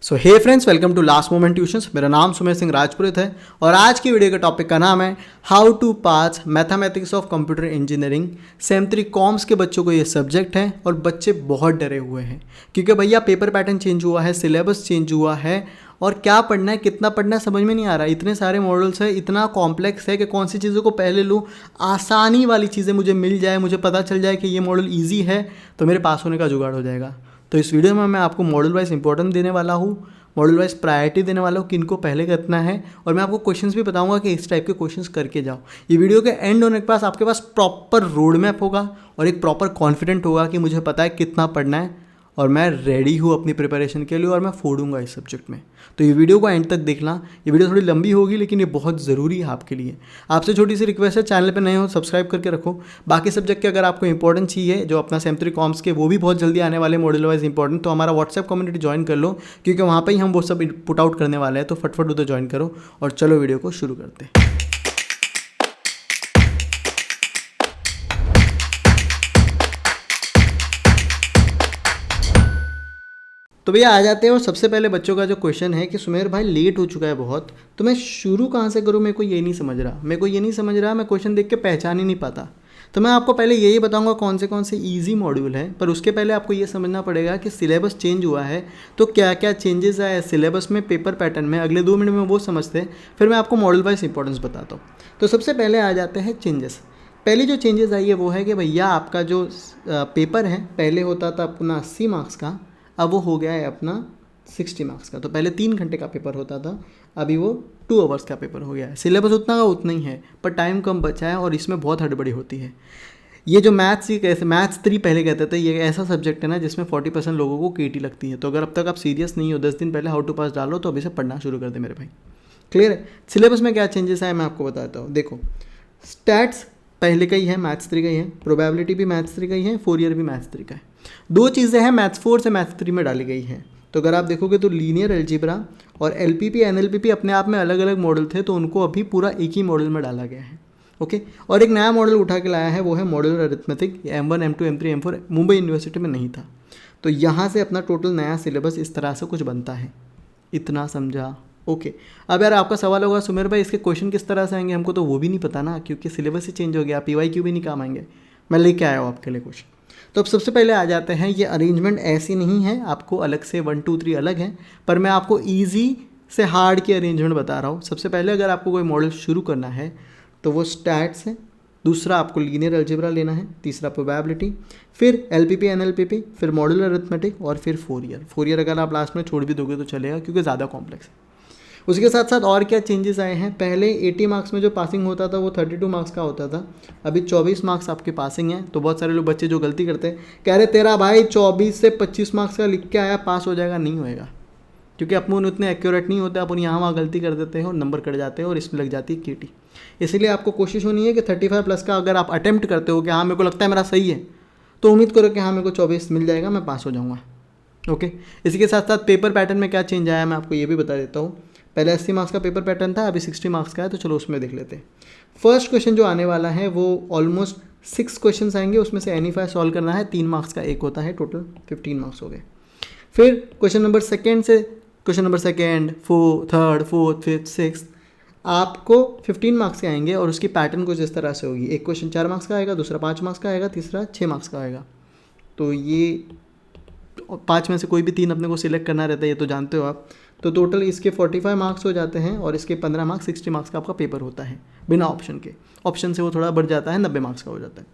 So hey friends, welcome to last moment tuitions. मेरा नाम सुमेर सिंह राजपुरोहित है और आज की वीडियो के टॉपिक का नाम है how to pass mathematics of computer engineering. Sem 3 comps के बच्चों को ये सब्जेक्ट है और बच्चे बहुत डरे हुए हैं क्योंकि भैया पेपर पैटर्न चेंज हुआ है, सिलेबस चेंज हुआ है और क्या पढ़ना है, कितना पढ़ना है, समझ में नहीं आ रहा। इतने सारे मॉडल्स है, इतना कॉम्प्लेक्स है कि कौन सी चीज़ों को पहले लूँ। आसानी वाली चीज़ें मुझे मिल जाए, मुझे पता चल जाए कि ये मॉडल ईजी है तो मेरे पास होने का जुगाड़ हो जाएगा। तो इस वीडियो में मैं आपको मॉडल वाइज इंपॉर्टेंट देने वाला हूँ, मॉडल वाइज प्रायोरिटी देने वाला हूँ, किनको पहले करना है, और मैं आपको क्वेश्चंस भी बताऊंगा कि इस टाइप के क्वेश्चंस करके जाओ। ये वीडियो के एंड होने के पास आपके पास प्रॉपर रोड मैप होगा और एक प्रॉपर कॉन्फिडेंट होगा कि मुझे पता है कितना पढ़ना है और मैं रेडी हूँ अपनी प्रिपरेशन के लिए और मैं फोड़ूंगा इस सब्जेक्ट में। तो ये वीडियो को एंड तक देखना। ये वीडियो थोड़ी लंबी होगी लेकिन ये बहुत ज़रूरी है आपके लिए। आपसे छोटी सी रिक्वेस्ट है, चैनल पे नए हो सब्सक्राइब करके रखो। बाकी सब्जेक्ट के अगर आपको इंपॉर्टेंट चाहिए, जो अपना सेम 3 कॉम्स के, वो भी बहुत जल्दी आने वाले मॉडल वाइज इंपॉर्टेंट, तो हमारा व्हाट्सएप कम्युनिटी ज्वाइन कर लो क्योंकि वहाँ पर ही हम वो सब पुट आउट करने वाले हैं। तो फटफट उधर ज्वाइन करो और चलो वीडियो को शुरू करते हैं। तो भैया आ जाते हैं और सबसे पहले बच्चों का जो क्वेश्चन है कि सुमेर भाई लेट हो चुका है बहुत, तो मैं शुरू कहाँ से करूँ, मेरे को ये नहीं समझ रहा, मैं क्वेश्चन देख के पहचान ही नहीं पाता। तो मैं आपको पहले यही बताऊंगा कौन से इजी मॉड्यूल है, पर उसके पहले आपको ये समझना पड़ेगा कि सिलेबस चेंज हुआ है तो क्या क्या चेंजेस आए सिलेबस में, पेपर पैटर्न में। अगले 2 मिनट में वो समझते हैं, फिर मैं आपको मॉडल वाइज इंपॉर्टेंस बताता हूँ। तो सबसे पहले आ जाते हैं चेंजेस। पहली जो चेंजेस आई है वो है कि भैया आपका जो पेपर है, पहले होता था अपना 80 मार्क्स का, अब वो हो गया है अपना 60 मार्क्स का। तो पहले 3 घंटे का पेपर होता था, अभी वो 2 आवर्स का पेपर हो गया है। सिलेबस उतना का उतना ही है पर टाइम कम बचा है और इसमें बहुत हड़बड़ी होती है। ये जो मैथ्स, ये कैसे मैथ्स 3 पहले कहते थे, ये ऐसा सब्जेक्ट है ना जिसमें 40% लोगों को केटी लगती है। तो अगर अब तक आप सीरियस नहीं हो, 10 दिन पहले हाउ टू पास डालो तो अभी से पढ़ना शुरू कर दे मेरे भाई। क्लियर है? सिलेबस में क्या चेंजेस आए मैं आपको बताता हूँ। देखो, स्टैट्स पहले का ही है, मैथ्स 3 का ही है, प्रोबेबिलिटी भी मैथ्स 3 का ही है, फोरियर भी मैथ्स 3 का है। 2 चीज़ें हैं मैथ्स 4 से मैथ्स 3 में डाली गई हैं। तो अगर आप देखोगे तो लीनियर अलजेब्रा और एलपीपी एनएलपीपी अपने आप में अलग अलग मॉडल थे, तो उनको अभी पूरा एक ही मॉडल में डाला गया है। ओके, और एक नया मॉडल उठा के लाया है, वो है model arithmetic. M1 M2 M3 M4 Mumbai university में नहीं था। तो यहाँ से अपना टोटल नया सिलेबस इस तरह से कुछ बनता है। इतना समझा? ओके। अब यार आपका सवाल होगा सुमेर भाई इसके क्वेश्चन किस तरह से आएंगे, हमको तो वो भी नहीं पता ना क्योंकि सिलेबस ही चेंज हो गया, PYQ भी नहीं काम आएंगे। मैं लेके आया हूँ आपके लिए क्वेश्चन। तो अब सबसे पहले आ जाते हैं, ये अरेंजमेंट ऐसी नहीं है आपको अलग से 1 2 3 अलग है, पर मैं आपको ईजी से हार्ड की अरेंजमेंट बता रहा हूँ। सबसे पहले अगर आपको कोई मॉडल शुरू करना है तो वो स्टैट्स है, दूसरा आपको लीनियर अलजेब्रा लेना है, तीसरा प्रोबेबिलिटी, फिर एलपीपी एनएलपीपी, फिर मॉडल अरिथमेटिक और फिर फोरियर अगर आप लास्ट में छोड़ भी दोगे तो चलेगा क्योंकि ज़्यादा कॉम्प्लेक्स है। उसके साथ साथ और क्या चेंजेस आए हैं, पहले 80 मार्क्स में जो पासिंग होता था वो 32 मार्क्स का होता था, अभी 24 मार्क्स आपके पासिंग है। तो बहुत सारे लोग बच्चे जो गलती करते हैं, कह रहे तेरा भाई 24 से 25 मार्क्स का लिख के आया, पास हो जाएगा। नहीं होएगा क्योंकि अपन उतने एक्यूरेट नहीं होते, अपन यहाँ वहाँ गलती कर देते हैं और नंबर कट जाते हैं और इसमें लग जाती है केटी। इसलिए आपको कोशिश होनी है कि 35 प्लस का अगर आप अटैम्प्ट करते हो कि हाँ मेरे को लगता है मेरा सही है, तो उम्मीद करो कि हाँ मेरे को 24 मिल जाएगा, मैं पास हो जाऊँगा। ओके, इसी के साथ साथ पेपर पैटर्न में क्या चेंज आया मैं आपको ये भी बता देता हूँ। पहले 80 मार्क्स का पेपर पैटर्न था, अभी 60 मार्क्स का है, तो चलो उसमें देख लेते हैं। फर्स्ट क्वेश्चन जो आने वाला है वो ऑलमोस्ट 6 क्वेश्चंस आएंगे, उसमें से एनी 5 सॉल्व करना है। 3 मार्क्स का एक होता है, टोटल 15 मार्क्स हो गए। फिर क्वेश्चन नंबर सेकेंड से question number second, third, fourth, fifth, six आपको 15 मार्क्स के आएंगे और उसकी पैटर्न कुछ इस तरह से होगी। एक क्वेश्चन 4 मार्क्स का आएगा, दूसरा 5 मार्क्स का आएगा, तीसरा 6 मार्क्स का आएगा। तो ये 5 में से कोई भी 3 अपने को सिलेक्ट करना रहता है, ये तो जानते हो आप। तो टोटल इसके 45 मार्क्स हो जाते हैं और इसके 15 मार्क्स, 60 मार्क्स का आपका पेपर होता है बिना ऑप्शन के। ऑप्शन से वो थोड़ा बढ़ जाता है, 90 मार्क्स का हो जाता है।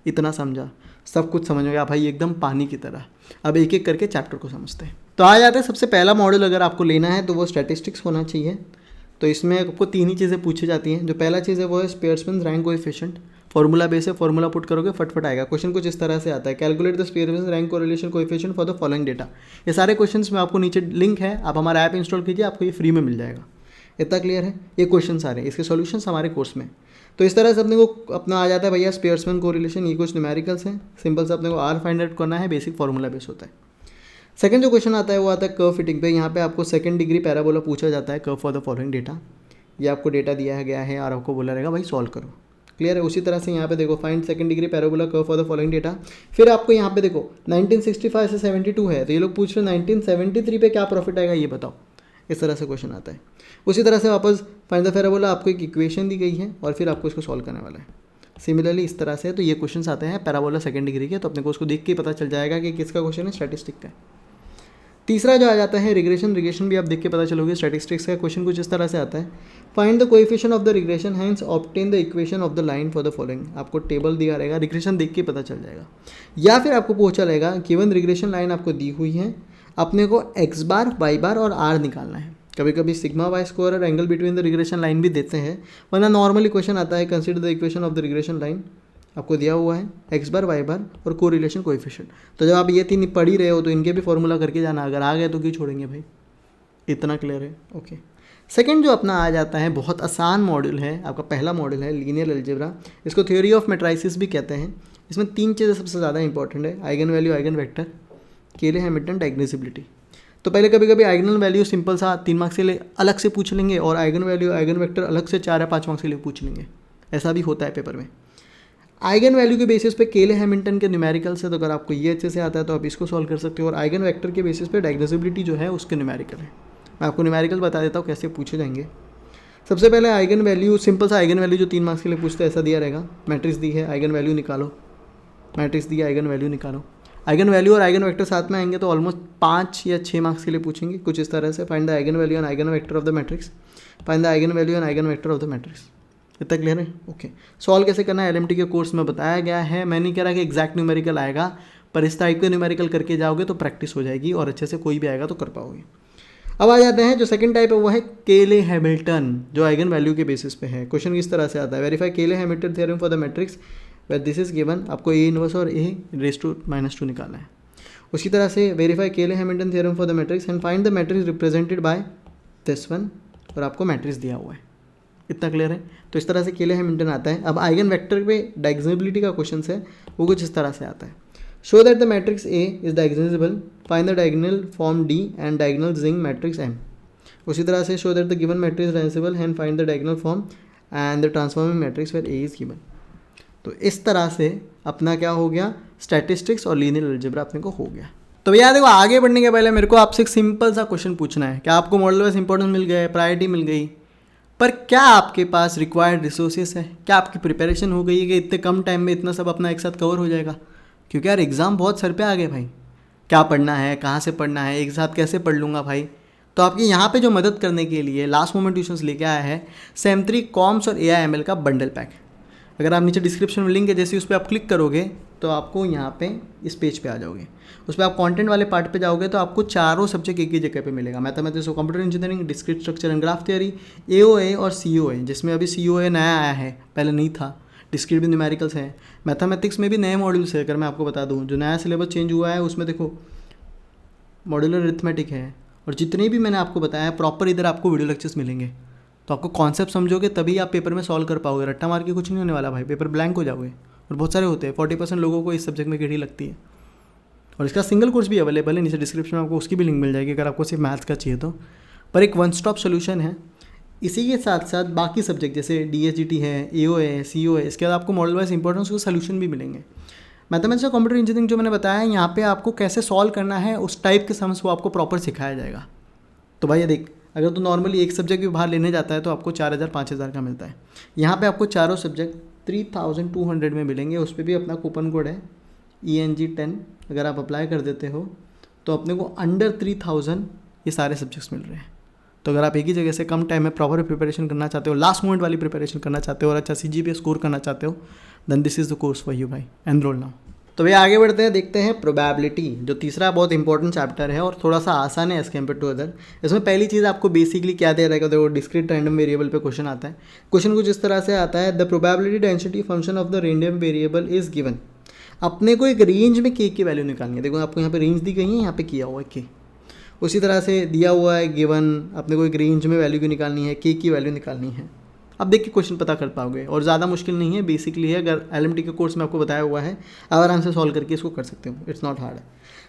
इतना समझा? सब कुछ समझ गया भाई, एकदम पानी की तरह। अब एक एक करके चैप्टर को समझते हैं। तो आ जाते हैं, सबसे पहला मॉडल अगर आपको लेना है तो वो स्टैटिस्टिक्स होना चाहिए। तो इसमें आपको 3 ही चीज़ें पूछी जाती हैं। जो पहला चीज़ है वो है Spearman rank coefficient. Formula base है, फॉर्मूला पुट करोगे फटफट आएगा। क्वेश्चन कुछ इस तरह से आता है, calculate the Spearman rank correlation coefficient for the following data. ये सारे क्वेश्चंस में आपको नीचे लिंक है, आप हमारा ऐप इंस्टॉल कीजिए, आपको ये फ्री में मिल जाएगा। इतना क्लियर है? ये क्वेश्चन सारे, इसके सॉल्यूशंस हमारे कोर्स में। तो इस तरह से अपने को अपना आ जाता है भैया स्पेयरमैन कोरिलेशन। ये कुछ न्यूमेरिकल्स हैं, सिंपल से अपने को आर फाइंड आउट करना है, बेसिक फॉर्मूला बेस होता है। सेकंड जो क्वेश्चन आता है वो आता है कर्व फिटिंग पे। यहाँ पे आपको सेकंड डिग्री पैराबोला पूछा जाता है, curve for the following data. ये आपको डेटा दिया गया है और आपको बोला रहेगा भाई सॉल्व करो। क्लियर है। उसी तरह से यहाँ पे देखो find second degree parabola curve for the following data. फिर आपको यहाँ पे देखो 1965 से 72 है, तो ये लोग पूछ रहे हैं 1973 पे क्या प्रॉफिट आएगा ये बताओ। इस तरह से क्वेश्चन आता है। उसी तरह से वापस फाइंड द पैराबोला, आपको एक इक्वेशन दी गई है और फिर आपको इसको सॉल्व करने वाला है। सिमिलरली इस तरह से तो ये क्वेश्चन आते हैं पैराबोला सेकंड डिग्री के, तो अपने को उसको देख के पता चल जाएगा कि किसका क्वेश्चन है, स्टैटिस्टिक का। तीसरा जो आ जाता है रिग्रेशन, रिग्रेशन भी आप देख के पता चलोगे। स्टैटिस्टिक्स का क्वेश्चन कुछ इस तरह से आता है, find the coefficient of the regression hence obtain the equation of the line for the following. आपको टेबल दिया रहेगा, रिग्रेशन देख के पता चल जाएगा। या फिर आपको पूछा रहेगा गिवन रिग्रेशन लाइन आपको दी हुई है, अपने को एक्स बार वाई बार और आर निकालना है। कभी कभी सिग्मा वाई स्क्वायर और angle between the regression line भी देते हैं, वरना नॉर्मली क्वेश्चन आता है consider the equation of the regression line. आपको दिया हुआ है एक्स बार वाई बार और कोरिलेशन कोएफिशिएंट। तो जब आप ये तीन पढ़ ही रहे हो तो इनके भी फॉर्मूला करके जाना, अगर आ गए तो क्यों छोड़ेंगे भाई। इतना क्लियर है, ओके। सेकंड जो अपना आ जाता है, बहुत आसान मॉड्यूल है, आपका पहला मॉड्यूल है लीनियर अलजेब्रा। इसको थ्योरी ऑफ मैट्रिसेस भी कहते हैं। इसमें तीन चीज़ें सबसे ज़्यादा इंपॉर्टेंट है, आइगन वैल्यू, आइगन वेक्टर, केले हैमिल्टन, डायग्नोसिबिलिटी। तो पहले कभी कभी आइगन वैल्यू सिंपल सा 3 मार्क्स के लिए अलग से पूछ लेंगे और आइगन वैल्यू, आइगन वेक्टर अलग से 4 या 5 मार्क्स के लिए पूछ लेंगे। ऐसा भी होता है पेपर में। आइगन वैल्यू के बेसिस पे केले हैमिल्टन के न्यूमेरिकल से, तो अगर आपको ये अच्छे से आता है तो आप इसको सॉल्व कर सकते हो। और आइगन वेक्टर के बेसिस पे डायग्नोसिबिलिटी जो है उसके न्यूमेरिकल है। मैं आपको न्यूमेरिकल बता देता हूँ कैसे पूछे जाएंगे। सबसे पहले आइगन वैल्यू, सिंपल सा आइगन वैल्यू जो 3 मार्क्स के लिए पूछते हैं, ऐसा दिया रहेगा। मैट्रिक्स दी है, आइगन वैल्यू निकालो, मैट्रिक्स दी है, आइगन वैल्यू निकालो। आइगन वैल्यू और आइगन वेक्टर साथ में आएंगे तो ऑलमोस्ट 5 या 6 मार्क्स के लिए पूछेंगे कुछ इस तरह से। Find the eigen value and eigen vector of the matrix, find the eigen value and eigen vector of the matrix. इतना क्लियर है, ओके। सॉल्व कैसे करना है एलएमटी के कोर्स में बताया गया है। मैं नहीं कह रहा कि एग्जैक्ट न्यूमेरिकल आएगा, पर इस टाइप के न्यूमेरिकल करके जाओगे तो प्रैक्टिस हो जाएगी और अच्छे से कोई भी आएगा तो कर पाओगे। अब आ जाते हैं जो सेकंड टाइप है वो है केले हैमिल्टन, जो आइगन वैल्यू के बेसिस पे है। क्वेश्चन किस तरह से आता है, verify Cayley Hamilton theorem for the matrix where this is given. आपको ए इनवर्स और ए रेज टू -2 निकालना है। उसी तरह से verify Cayley Hamilton theorem for the matrix and find the matrix represented by this one, और आपको मैट्रिक्स दिया हुआ है। इतना क्लियर है। तो इस तरह से केले हैमिल्टन आता है। अब आइगन वेक्टर पे डायग्नोसिबिलिटी का क्वेश्चन है, वो कुछ इस तरह से आता है। Show that the matrix A is diagonalizable, find the diagonal form D and diagonalizing matrix M. उसी तरह से show that the given matrix diagonalizable and find the diagonal form and the transforming matrix where A is given. तो इस तरह से अपना क्या हो गया, स्टैटिस्टिक्स और लीनियर अलजेब्रा अपने को हो गया। तो भैया देखो, आगे बढ़ने के पहले मेरे को आपसे एक सिंपल सा क्वेश्चन पूछना है। क्या आपको मॉडल वाइज इंपॉर्टेंस मिल गए, प्रायोरिटी मिल गई, पर क्या आपके पास रिक्वायर्ड रिसोर्सेस है? क्या आपकी प्रिपरेशन हो गई है कि इतने कम टाइम में इतना सब अपना एक साथ कवर हो जाएगा? क्योंकि यार एग्ज़ाम बहुत सर पे आ गए भाई। क्या पढ़ना है, कहाँ से पढ़ना है, एक साथ कैसे पढ़ लूँगा भाई? तो आपकी यहाँ पे जो मदद करने के लिए लास्ट मोमेंट ट्यूशंस लेके आया है सेम3 कॉम्स और AIML का बंडल पैक। अगर आप नीचे डिस्क्रिप्शन में लिंक है, जैसे उस पर आप क्लिक करोगे तो आपको यहाँ पे इस पेज पे आ जाओगे। उस पर आप कंटेंट वाले पार्ट पे जाओगे तो आपको चारों सब्जेक्ट एक ही जगह पे मिलेगा, मैथमेटिक्स और computer engineering, discrete structure and graph theory, AOA और COA, जिसमें अभी COA नया आया है, पहले नहीं था। डिस्क्रीट भी न्यूमेरिकल्स है। मैथमेटिक्स में भी नए मॉड्यूल्स है। अगर मैं आपको बता दूँ, जो नया सिलेबस चेंज हुआ है उसमें देखो मॉड्यूलर अरिथमेटिक है, और जितने भी मैंने आपको बताया प्रॉपर इधर आपको वीडियो लेक्चर्स मिलेंगे। तो आपको कॉन्सेप्ट समझोगे तभी आप पेपर में सॉल्व कर पाओगे। रट्टा मार के कुछ नहीं होने वाला भाई, पेपर ब्लैंक हो जाओगे। और बहुत सारे होते हैं, 40% लोगों को इस सब्जेक्ट में कीड़ी लगती है। और इसका सिंगल कोर्स भी अवेलेबल है, नीचे डिस्क्रिप्शन में आपको उसकी भी लिंक मिल जाएगी अगर आपको सिर्फ मैथ्स का चाहिए तो। पर एक वन स्टॉप सोल्यूशन है। इसी के साथ साथ बाकी सब्जेक्ट जैसे DSGT है, AOA है, COA, इसके बाद आपको मॉडल वाइज इंपॉर्टेंस के सोल्यूशन भी मिलेंगे। मैथमेटिक्स और कंप्यूटर इंजीनियरिंग जो मैंने बताया है, यहाँ पे आपको कैसे सॉल्व करना है उस टाइप के सम्स वो आपको प्रॉपर सिखाया जाएगा। तो भाई ये देख, अगर तो नॉर्मली एक सब्जेक्ट भी बाहर लेने जाता है तो आपको 4000-5000 का मिलता है। यहाँ पे आपको चारों सब्जेक्ट 3200 में मिलेंगे। उस पर भी अपना कूपन कोड है ENG10। अगर आप अप्लाई कर देते हो तो अपने को अंडर 3000 ये सारे सब्जेक्ट्स मिल रहे हैं। तो अगर आप एक ही जगह से कम टाइम में प्रॉपर प्रिपरेशन करना चाहते हो, लास्ट मोमेंट वाली प्रिपरेशन करना चाहते हो और अच्छा CGPA स्कोर करना चाहते हो, then this is the course for you भाई, एनरोल नाउ। तो भैया आगे बढ़ते हैं, देखते हैं प्रोबेबिलिटी, जो तीसरा बहुत इंपॉर्टेंट चैप्टर है और थोड़ा सा आसान है एज कम्पेयर टू अदर। इसमें पहली चीज़ आपको बेसिकली क्या दे रहेगा, देखो डिस्क्रीट रैंडम वेरिएबल पे क्वेश्चन आता है। क्वेश्चन कुछ इस तरह से आता है, the probability density function of the random variable is given. अपने को एक रेंज में के की वैल्यू निकालनी है। देखो आपको यहाँ पे रेंज दी गई है, यहाँ पे किया हुआ है के। उसी तरह से दिया हुआ है गिवन, अपने को एक रेंज में वैल्यू की निकालनी है, के की वैल्यू निकालनी है। अब देख के क्वेश्चन पता कर पाओगे, और ज़्यादा मुश्किल नहीं है, बेसिकली है। अगर LMT के कोर्स में आपको बताया हुआ है, आराम से सॉल्व करके इसको कर सकते हो, इट्स नॉट हार्ड।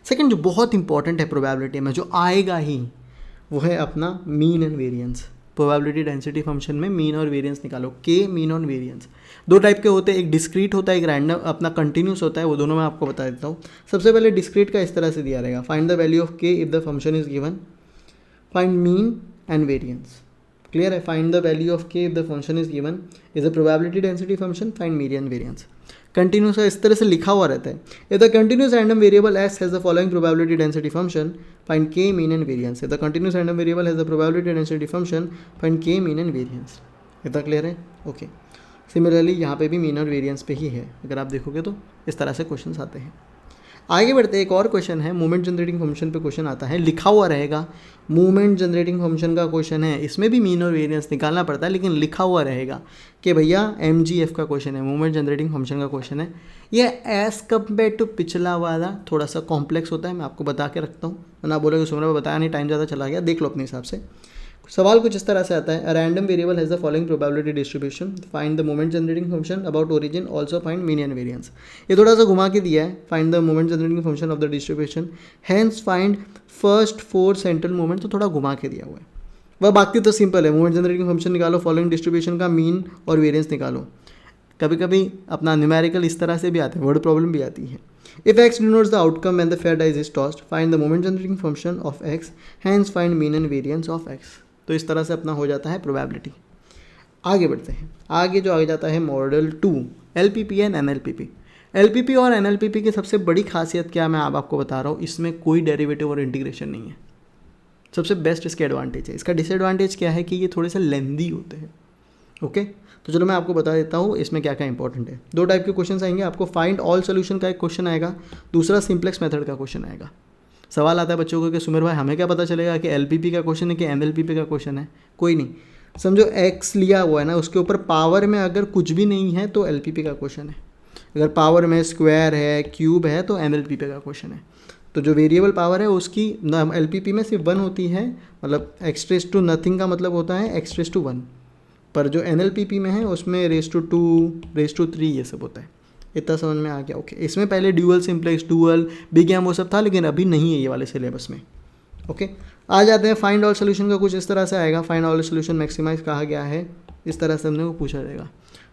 सेकंड जो बहुत इंपॉर्टेंट है प्रोबेबिलिटी में, जो आएगा ही, वो है अपना mean and variance. Probability density function में मीन और वेरिएंस निकालो, के मीन और वेरिएंस। दो टाइप के होते हैं, एक डिस्क्रीट होता है, एक रैंडम अपना कंटिन्यूस होता है, वो दोनों मैं आपको बता देता हूँ। सबसे पहले डिस्क्रीट का इस तरह से दिया रहेगा, find the value of K if the function is given, find mean and variance. Clear है, find the value of K if the function is given is a probability density function, find mean and variance. Continuous का इस तरह से लिखा हुआ रहता है, if the continuous random variable S has the following probability density function, find K mean and variance. If the continuous random variable has the probability density function, find K mean and variance. इतना clear है? Okay. Similarly यहाँ पे भी mean और variance पे ही है, अगर आप देखोगे तो इस तरह से क्वेश्चंस आते हैं। आगे बढ़ते हैं, एक और क्वेश्चन है, मूवमेंट जनरेटिंग फंक्शन पे क्वेश्चन आता है, लिखा हुआ रहेगा मूवमेंट जनरेटिंग फंक्शन का क्वेश्चन है, इसमें भी मीन और वेरिएंस निकालना पड़ता है, लेकिन लिखा हुआ रहेगा कि भैया MGF का क्वेश्चन है, मूवमेंट जनरेटिंग फंक्शन का क्वेश्चन है। ये एज़ कम्पेयर टू पिछला वाला थोड़ा सा कॉम्प्लेक्स होता है, मैं आपको बता के रखता हूँ, वरना आप बोलोगे सुमरा बताया नहीं, टाइम ज़्यादा चला गया, देख लो अपने हिसाब से। सवाल कुछ इस तरह से आता है, a random variable has the following probability distribution, find the moment generating function about origin, also find mean and variance. ये थोड़ा सा घुमा के दिया है, find the moment generating function of the distribution, hence find first 4 central moment, तो थोड़ा घुमा के दिया हुआ है। वह बाकी तो सिंपल है, मोमेंट जनरेटिंग फंक्शन निकालो, फॉलोइंग डिस्ट्रीब्यूशन का मीन और वेरिएंस निकालो। कभी कभी अपना न्यूमेरिकल इस तरह से भी आता है, वर्ड प्रॉब्लम भी आती है। If x denotes the outcome when the fair dice is tossed, find the moment generating function of x, hence find mean and variance of x। तो इस तरह से अपना हो जाता है प्रोबेबिलिटी। आगे बढ़ते हैं, आगे जो आगे जाता है model 2, LPP and NLPP। LPP और NLPP की सबसे बड़ी खासियत क्या मैं आपको बता रहा हूँ, इसमें कोई डेरिवेटिव और इंटीग्रेशन नहीं है। सबसे बेस्ट इसके एडवांटेज है। इसका डिसएडवांटेज क्या है कि ये थोड़े से लेंदी होते हैं। ओके, तो चलो मैं आपको बता देता हूँ इसमें क्या क्या इंपॉर्टेंट है। दो टाइप के क्वेश्चन आएंगे आपको, फाइंड ऑल सोल्यूशन का एक क्वेश्चन आएगा, दूसरा सिंप्लेक्स मेथड का क्वेश्चन आएगा। सवाल आता है बच्चों को कि सुमेर भाई हमें क्या पता चलेगा कि LPP का क्वेश्चन है कि NLPP का क्वेश्चन है। कोई नहीं, समझो x लिया हुआ है ना, उसके ऊपर पावर में अगर कुछ भी नहीं है तो LPP का क्वेश्चन है, अगर पावर में स्क्वायर है, क्यूब है, तो NLPP का क्वेश्चन है। तो जो वेरिएबल पावर है उसकी LPP में सिर्फ 1 होती है, मतलब x रेज़ टू नथिंग का मतलब होता है x रेज़ टू 1, पर जो NLPP में है उसमें रेज़ टू 2, रेज़ टू 3 ये सब होता है। इतना समझ में आ गया? ओके। इसमें पहले dual, simplex, dual, big M वो सब था, लेकिन अभी नहीं है ये वाले सिलेबस में। ओके, आ जाते हैं फाइंड ऑल सोल्यूशन का, कुछ इस तरह से आएगा, फाइंड ऑल सोल्यूशन मैक्सिमाइज कहा गया है, इस तरह से हमने को पूछा जाएगा।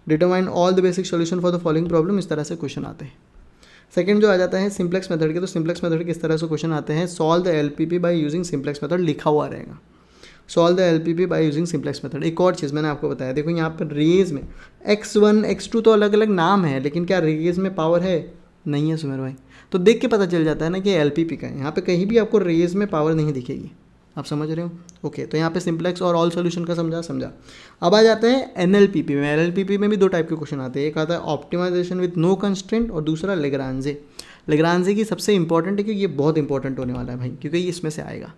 Determine all the basic solution for the following problem, इस तरह से क्वेश्चन आते हैं। सेकंड जो आ जाता है सिंप्लेक्स मेथड के, तो सिंप्लेक्स मेथड के इस तरह से क्वेश्चन आते हैं, solve the LPP by using simplex method, लिखा हुआ रहेगा, solve the LPP by using simplex method. एक और चीज़ मैंने आपको बताया, देखो यहाँ पर रेज में x1 x2 तो अलग अलग नाम है, लेकिन क्या रेज में पावर है? नहीं है सुमेर भाई। तो देख के पता चल जाता है ना कि LPP का है, यहाँ पे कहीं भी आपको रेज में पावर नहीं दिखेगी। आप समझ रहे हो? ओके, तो यहाँ पे सिंप्लेक्स और ऑल सोल्यूशन का समझा। अब आ जाते हैं NLPP में। NLPP में भी दो टाइप के क्वेश्चन आते हैं, एक आता है ऑप्टिमाइजेशन विद नो कंस्ट्रेंट और दूसरा लेग्रांजे। लेग्रांजे की सबसे इंपॉर्टेंट है क्योंकि ये बहुत इंपॉर्टेंट होने वाला है भाई, क्योंकि ये इसमें से आएगा।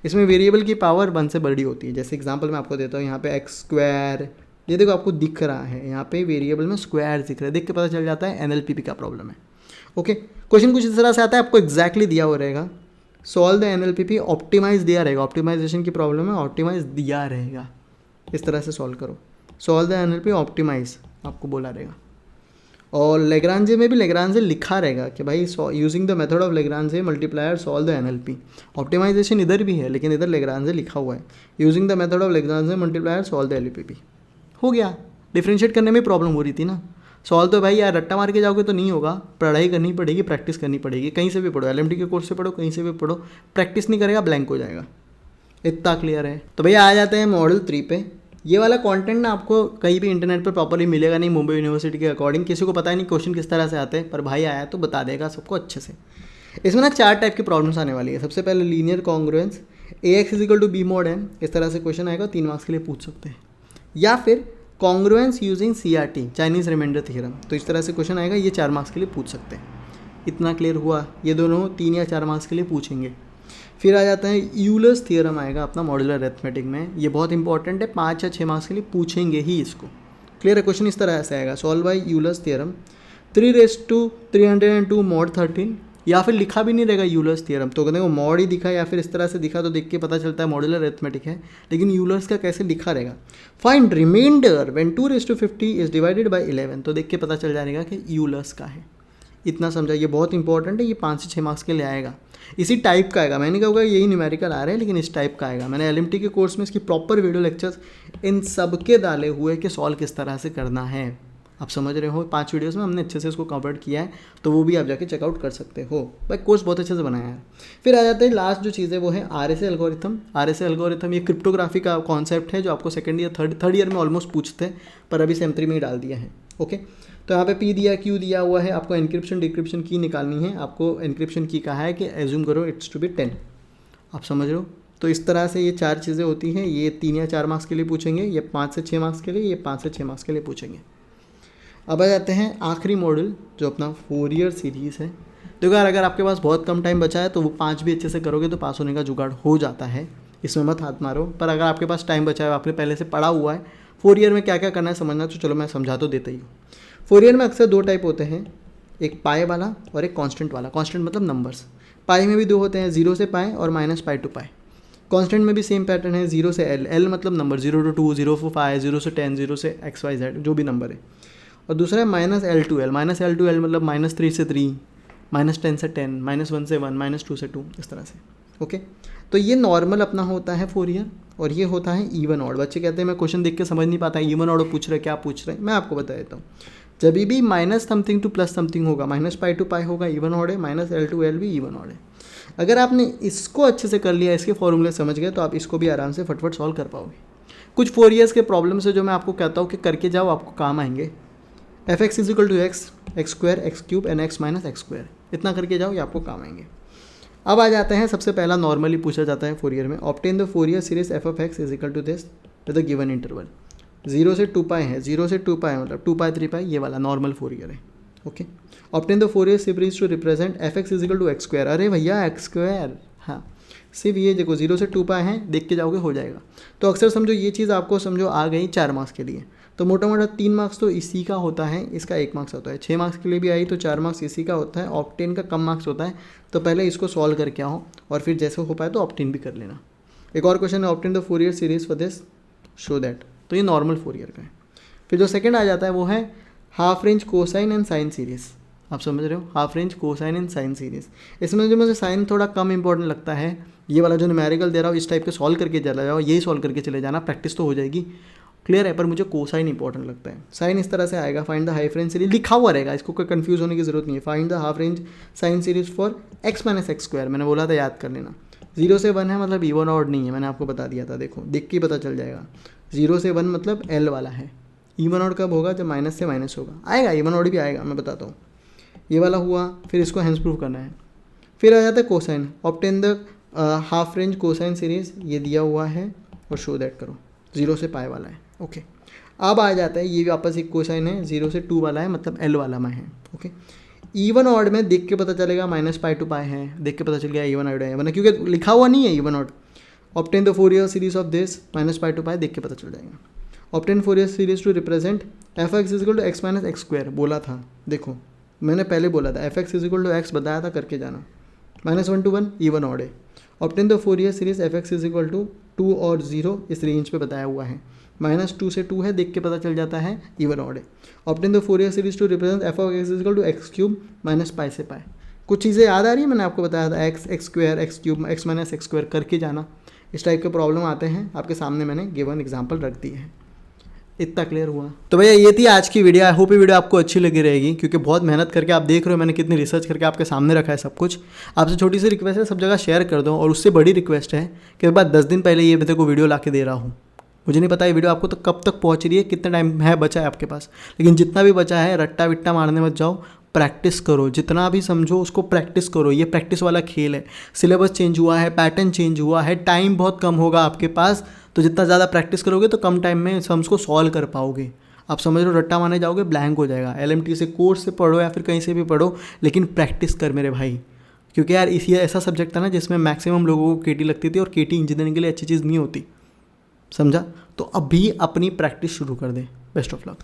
इसमें वेरिएबल की पावर 1 से बड़ी होती है। जैसे एग्जांपल मैं आपको देता हूँ, यहाँ पे x स्क्वायर, ये देखो आपको दिख रहा है, यहाँ पे वेरिएबल में स्क्वायर दिख रहा है, देख के पता चल जाता है NLPP का प्रॉब्लम है। ओके, क्वेश्चन कुछ इस तरह से आता है, आपको एक्जैक्टली दिया हुआ रहेगा, सॉल्व द NLPP, ऑप्टिमाइज दिया रहेगा, ऑप्टिमाइजेशन की प्रॉब्लम है, ऑप्टिमाइज दिया रहेगा, इस तरह से सॉल्व करो, सॉल्व द NLP ऑप्टिमाइज आपको बोला रहेगा। और लेग्रांजे में भी लेग्रांजे लिखा रहेगा कि भाई using the method of Lagrange multiplier solve the NLP। Optimisation इधर भी है, लेकिन इधर लेग्रांजे लिखा हुआ है, using the method of Lagrange multiplier solve the LPP। हो गया, डिफ्रेंशिएट करने में प्रॉब्लम हो रही थी ना, सॉल्व तो भाई यार रट्टा मार के जाओगे तो नहीं होगा, पढ़ाई करनी पड़ेगी, प्रैक्टिस करनी पड़ेगी, कहीं से भी पढ़ो, LMD के कोर्स से पढ़ो, कहीं से भी पढ़ो, प्रैक्टिस नहीं करेगा ब्लैंक हो जाएगा। इतना क्लियर है? तो भैया आ जाते हैं मॉडल 3 पे। ये वाला कंटेंट ना आपको कहीं भी इंटरनेट पर प्रॉपरली मिलेगा नहीं, मुंबई यूनिवर्सिटी के अकॉर्डिंग, किसी को पता ही नहीं क्वेश्चन किस तरह से आते हैं, पर भाई आया तो बता देगा सबको अच्छे से। इसमें ना 4 टाइप की प्रॉब्लम्स आने वाली है। सबसे पहले linear congruence, AX = B mod n, इस तरह से क्वेश्चन आएगा, 3 मार्क्स के लिए पूछ सकते हैं। या फिर congruence using CRT, Chinese remainder theorem, तो इस तरह से क्वेश्चन आएगा, ये 4 मार्क्स के लिए पूछ सकते हैं। इतना क्लियर हुआ? ये दोनों 3 या 4 मार्क्स के लिए पूछेंगे। फिर आ जाता है यूलर्स थ्योरम आएगा अपना मॉड्यूलर अरिथमेटिक में, ये बहुत इंपॉर्टेंट है, 5 या 6 मार्क्स के लिए पूछेंगे ही इसको। क्लियर है? क्वेश्चन इस तरह से आएगा, solve by Euler's theorem, 3⁻³ mod 13, या फिर लिखा भी नहीं रहेगा यूलर्स थ्योरम, तो कहते हैं मॉड ही दिखा या फिर इस तरह से दिखा तो देख के पता चलता है मॉड्यूलर अरिथमेटिक है, लेकिन यूलर्स का कैसे लिखा रहेगा। Find remainder when 2⁻50 is divided by 11, तो देख के पता चल जाएगा कि यूलर्स का है। इतना समझा, ये बहुत इंपॉर्टेंट है, ये 5 से 6 मार्क्स के लिए आएगा। इसी टाइप का आएगा, मैंने नहीं कहूँगा यही न्यूमेरिकल आ रहे हैं, लेकिन इस टाइप का आएगा। मैंने एलएमटी के कोर्स में इसकी प्रॉपर वीडियो लेक्चर्स इन सब के डाले हुए कि सॉल्व किस तरह से करना है। आप समझ रहे हो, 5 वीडियोस में हमने अच्छे से इसको कवर किया है, तो वो भी आप जाके चेकआउट कर सकते हो। भाई कोर्स बहुत अच्छे से बनाया है। फिर आ जाते हैं लास्ट जो चीज़ है वो है RSA एल्गोरिथम। RSA एल्गोरिथम ये क्रिप्टोग्राफी का कॉन्सेप्ट है जो आपको सेकंड ईयर थर्ड ईयर में ऑलमोस्ट पूछते हैं, पर अभी सेम 3 में ही डाल दिया है। ओके, तो यहाँ पे P दिया, Q दिया हुआ है, आपको एनक्रिप्शन डिक्रिप्शन की निकालनी है। आपको एनक्रिप्शन की कहा है कि एज्यूम करो इट्स टू बी 10। आप समझ रहे हो, तो इस तरह से ये 4 चीज़ें होती हैं। ये 3 या 4 मार्क्स के लिए पूछेंगे, ये 5 से 6 मार्क्स के लिए, ये 5 से 6 मार्क्स के लिए पूछेंगे। अब आ जाते हैं आखिरी मॉडल जो अपना फोरियर सीरीज़ है। देखो यार, अगर आपके पास बहुत कम टाइम बचा है तो वो 5 भी अच्छे से करोगे तो पास होने का जुगाड़ हो जाता है, इसमें मत हाथ मारो। पर अगर आपके पास टाइम बचा है, आपने पहले से पढ़ा हुआ है फोरियर में क्या क्या करना है समझना, तो चलो मैं समझा तो देता ही हूँ। फोरियर में अक्सर 2 टाइप होते हैं, एक पाए वाला और एक कांस्टेंट वाला। कांस्टेंट मतलब नंबर्स। पाए में भी 2 होते हैं, 0 से पाए और -π to π। कांस्टेंट में भी सेम पैटर्न है, 0 से L। L मतलब नंबर, 0 to 2, 0 to 5, 0 से 10, 0 से XYZ जो भी नंबर है। और दूसरा है -L to L। -L to L मतलब -3 से 3, -10 से 10, -1 से 1, -2 से 2, इस तरह से। ओके, तो ये नॉर्मल अपना होता है फोरियर, और ये होता है इवन ऑड। बच्चे कहते हैं मैं क्वेश्चन देख के समझ नहीं पाता, इवन ऑड पूछ रहे क्या पूछ रहे हैं, मैं आपको बता देता हूँ। जब भी minus something two plus something होगा, -π to π होगा इवन ऑड है, -L to L भी इवन ऑड है। अगर आपने इसको अच्छे से कर लिया, इसके फॉर्मूले समझ गए, तो आप इसको भी आराम से फटफट सॉल्व कर पाओगे। कुछ फोरियर्स के प्रॉब्लम्स है जो मैं आपको कहता हूँ कि करके जाओ, आपको काम आएंगे। fx is equal to x square x cube and x minus x square, इतना करके जाओ, ये आपको काम आएंगे। अब आ जाते हैं, सबसे पहला नॉर्मली पूछा जाता है फोरियर में, obtain the Fourier series f of x is equal to this with the given interval. 0 से 2π है, 0 से 2π मतलब 2π 3π, ये वाला नॉर्मल फोरियर है। Okay, obtain the Fourier series to represent fx is equal to x square. अरे भैया एक्स स्क्वायर, हाँ सिर्फ ये देखो 0 से 2π है, देख के जाओगे हो जाएगा। तो अक्सर समझो ये चीज़ आपको समझो आ गई 4 मार्क्स के लिए, तो मोटा मोटा 3 मार्क्स तो इसी का होता है, इसका 1 मार्क्स होता है। 6 मार्क्स के लिए भी आई तो 4 मार्क्स इसी का होता है। ऑब्टेन का कम मार्क्स होता है, तो पहले इसको सॉल्व करके आओ और फिर जैसे हो पाए तो ऑब्टेन भी कर लेना। एक और क्वेश्चन है, obtain the Fourier series for this show that, तो ये नॉर्मल फोरियर का है। फिर जो सेकंड आ जाता है वो है half range cosine and sine series. आप समझ रहे हो, half range cosine and sine series. इसमें जो मुझे साइन थोड़ा कम इंपॉर्टेंट लगता है, ये वाला जो न्यूमेरिकल दे रहा हूँ इस टाइप के सॉल्व करके चला जाओ, यही सॉल्व करके चले जाना, प्रैक्टिस तो हो जाएगी, क्लियर है। पर मुझे कोसाइन इंपॉर्टेंट लगता है। साइन इस तरह से आएगा, find the half range series, लिखा हुआ रहेगा, इसको कोई कंफ्यूज होने की जरूरत नहीं है। Find the half range sine series for x minus x square, मैंने बोला था याद कर लेना। 0 से 1 है मतलब इवन ऑड नहीं है, मैंने आपको बता दिया था, देखो देख के पता चल जाएगा। 0 से 1 मतलब L वाला है। इवन ऑड कब होगा, जब माइनस से माइनस होगा, आएगा इवन ऑड भी आएगा, मैं बताता हूँ। ये वाला हुआ, फिर इसको हैंस प्रूफ करना है। फिर आ जाता है cosine, obtain the half range cosine series, ये दिया हुआ है और शो दैट करो, 0 से π वाला है। ओके, अब आ जाता है, ये भी वापस एक कोसाइन है, 0 से 2 वाला है मतलब L वाला में है। ओके, इवन ऑड में देख के पता चलेगा, -π to π है, देख के पता चल गया इवन ऑड है, वरना क्योंकि लिखा हुआ नहीं है even odd. Obtain the Fourier series of this -π to π, देख के पता चल जाएगा। Obtain Fourier series to represent fx is equal to x minus x square, बोला था, देखो मैंने पहले बोला था fx is equal to x, बताया था, करके जाना। -1 to 1 इवन ऑड है। Obtain the Fourier series fx is equal to 2 और 0 इस रेंज पे बताया हुआ है, -2 से 2 है, देख के पता चल जाता है इवन ऑड है। Obtain the Fourier series to represent f of x is equal to X cube -π से π। कुछ चीज़ें याद आ रही है, मैंने आपको बताया था, x square x cube x minus x square करके जाना। इस टाइप के प्रॉब्लम आते हैं, आपके सामने मैंने गिवन एग्जाम्पल रख दी है। इतना क्लियर हुआ? तो भैया ये थी आज की वीडियो। आई होप ये वीडियो आपको अच्छी लगी रहेगी, क्योंकि बहुत मेहनत करके आप देख रहे हो मैंने कितनी रिसर्च करके आपके सामने रखा है सब कुछ। आपसे छोटी सी रिक्वेस्ट है, सब जगह शेयर कर दो, और उससे बड़ी रिक्वेस्ट है कि एक बार 10 दिन पहले ये मेरे को वीडियो ला के दे रहा हूँ। मुझे नहीं पता ये वीडियो आपको तो कब तक पहुँच रही है, कितना टाइम है बचा है आपके पास, लेकिन जितना भी बचा है रट्टा विट्टा मारने मत जाओ, प्रैक्टिस करो, जितना भी समझो उसको प्रैक्टिस करो। ये प्रैक्टिस वाला खेल है। सिलेबस चेंज हुआ है, पैटर्न चेंज हुआ है, टाइम बहुत कम होगा आपके पास, तो जितना ज़्यादा प्रैक्टिस करोगे तो कम टाइम में सम्स को सॉल्व कर पाओगे। आप समझ लो, रट्टा मारने जाओगे ब्लैंक हो जाएगा। LMT से कोर्स से पढ़ो या फिर कहीं से भी पढ़ो, लेकिन प्रैक्टिस कर मेरे भाई, क्योंकि यार इसी ऐसा सब्जेक्ट था ना जिसमें मैक्सिमम लोगों को KT लगती थी, और KT इंजीनियरिंग के लिए अच्छी चीज़ नहीं होती, समझा? तो अभी अपनी प्रैक्टिस शुरू कर दे। Best of luck.